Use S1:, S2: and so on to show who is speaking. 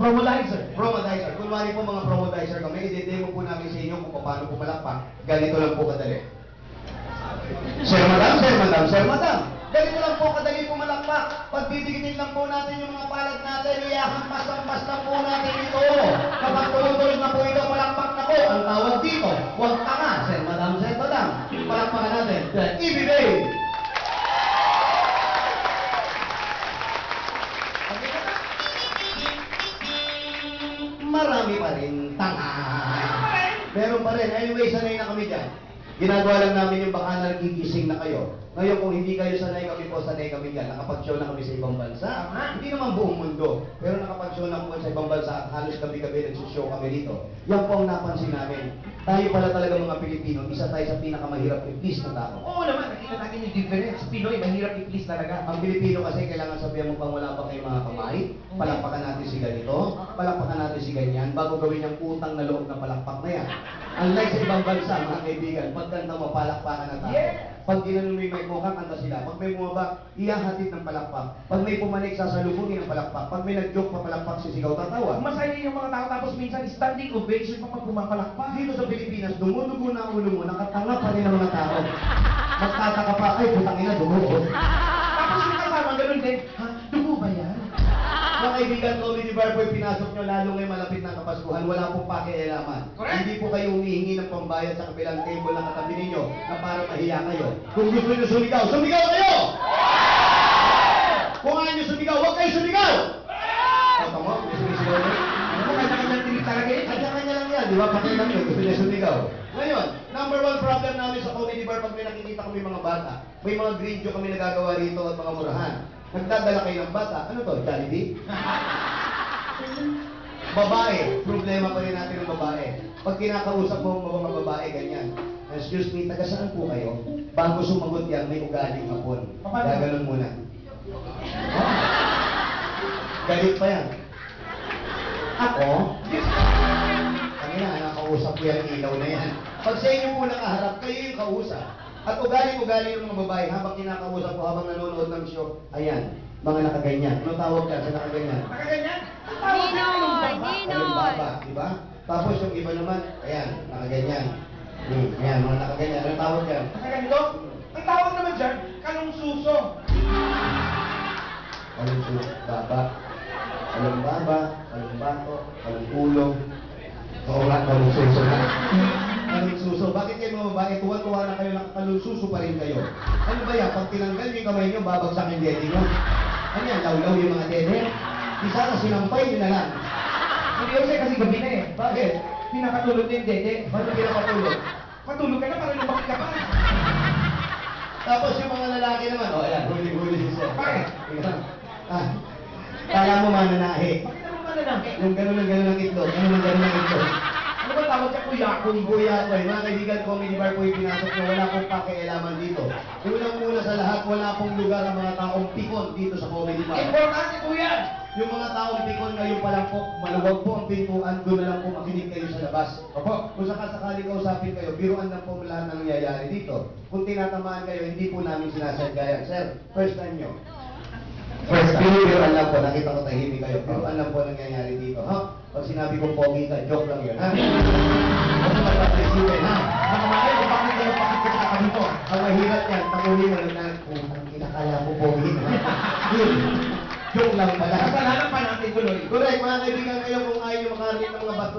S1: Promodizer.
S2: Promodizer. Kunwari po mga promodizer kami, i-demo po namin sa inyo kung paano pumalakpak. Ganito lang po kadali. Sir, madam, sir, madam, sir, madam. Ganito lang po kadali pumalakpak. Pagbibigitin lang po natin yung mga palad natin, iyahampas-hampas lang po natin ito. Kapag tulog-tulog na po ito, palakpak na po. Ang tawag dito, huwag ka nga, sir, madam, palakpakan natin. Ibigay! Marami pa rin tanga. Meron pa rin. Anyway, sanay na kami dyan. Ginagawa lang namin yung baka nagigising na kayo. Ngayon, kung hindi kayo sanay kami po, sanay kami dyan. Nakapag-show na kami sa ibang bansa. Hindi naman buong mundo. Pero nakapag-show na kami sa ibang bansa at halos gabi-gabi nagsushow kami dito. Yan po ang napansin namin. Tayo pala talaga mga Pilipino, isa tayo sa pinakamahirap i-please na tao.
S1: Oo naman, nakita natin yung difference. Pinoy, mahirap i-please talaga.
S2: Ang Pilipino kasi kailangan sabihan mo pang wala pa kayong mga kamay, palakpakan natin si ganito, palakpakan natin si ganyan, bago gawin yung utang na loob na palakpak na yan. Unlike sa ibang bansa, mga kaibigan, pagkanta mo, palakpakan na tao.
S1: Yeah.
S2: Pag ginanong may mukhang kanta sila, pag may bumaba, iyahatid ng palakpak. Pag may pumanik, sasalubungin ng palakpak. Pag may nag-joke pa palakpak, sisigaw tatawa.
S1: Masaya yung mga tao tapos minsan standing ovation pa pag pumapalakpak.
S2: Dito sa Pilipinas, dumudugo na ang ulo mo, nakatanga pa rin ang mga tao. Magtataka pa, ay, putang ina, dumugo.
S1: Tapos yung kasama, ganun din, ha? Dugo ba yan?
S2: Mga kaibigan, Comedy Bar po'y pinasok nyo lalo ngayong malapit ng Kapaskuhan, wala pong pakialaman.
S1: Correct.
S2: Hindi po kayo humihingi ng pambayad sa kabilang table na katabi ninyo na para mahiya kayo. Kung gusto nyo sumigaw, sumigaw kayo! Kung ayaw nyo sumigaw, huwag kayo sumigaw! Kata mo, sumisigaw nyo?
S1: Ano kanya-kanya tinig talaga yun?
S2: Kanya-kanya lang yan, di ba? Pakialam nyo, gusto nyo sumigaw. Ngayon, number one problem namin sa Comedy Bar pag may nakikita kami mga bata, may mga green joke kami nagagawa rito at mga murahan. Nagdadala kayo ng bata. Ano to? Jollibee? Babae. Problema pa rin natin ng babae. Pag kinakausap mo mga babae, ganyan. Excuse me, taga saan po kayo? Bago sumagot yan, may ugaling hapon. Gaganon muna. Huh? Galit pa yan. Ako? Kanina, nakausap ko yan, ilaw na yan. Pag sa inyo muna kaharap, kayo yung kausap. At ugali-ugali ng mga babae habang kinakausap ko, habang nanonood ng show, ayan, mga nakaganyan. Ano tawag ka sa nakaganyan?
S1: Nakaganyan?
S2: Kalumbaba, di ba? Tapos yung iba naman, ayan, nakaganyan. Ayan, mga nakaganyan. Ano tawag yan?
S1: Nakaganito? Ang tawag naman dyan, kalong suso.
S2: Kalumbaba, kalumbaba, kalumbato, kalumpulo. Oo nga, kalungsuso na. Kalungsuso. Bakit kayo mga babae, tuwa-tuwa na kayo, nakakalungsuso pa rin kayo? Ano ba yan? Pag tinanggal yung kamay nyo, babagsak yung dede nyo. Ano yan? Lawlaw yung mga dede? Di sana sinampay nyo na lang.
S1: Hindi kasi gabi na eh.
S2: Bakit?
S1: Pinakatulog na yung dede.
S2: Ba't hindi na matulog?
S1: Matulog ka na para lumaki ka pa.
S2: Tapos yung mga lalaki naman, oh ayan, huli-huli si Sir.
S1: Bakit?
S2: Ah, kala mo mananahi.
S1: Bakit naman mananaki?
S2: Yung gano'n ng itlog, ng itlog.
S1: Ano ba tawag ka kuya?
S2: Kung buya ko eh, mga kaibigan, Comedy Bar po yung pinasok na wala pong pakialaman dito. Unang-una sa lahat, wala pong lugar ang mga taong pikon dito sa Comedy Bar.
S1: Importante po yan!
S2: Yung mga taong pikon ngayon pa lang po, maluwag po ang pintuan, doon na lang po makinig kayo sa labas. Opo, kung sakasakali kausapin kayo, biruan lang po lahat ng nangyayari dito. Kung tinatamaan kayo, hindi po namin sinasadya yan. Sir, first time nyo. First time, biruan lang po, nakita ko tahimik kayo. Biruan lang po nangyayari dito. Ha? Pag sinabi kong pogi ka, joke lang yun. Ha? Huwag mo mag-appreciate, ha?
S1: Nakamali, kung bakit kayo pakikita ka kami po?
S2: Ang mahirap yan, pag-uli mo lang kung ang kinakala mo pogi na. Yun. Joke lang pala.
S1: Kasalanan pa natin tuloy.
S2: Correct, mga kaibigan kayo kung ayaw nyo makarinig ng mga bato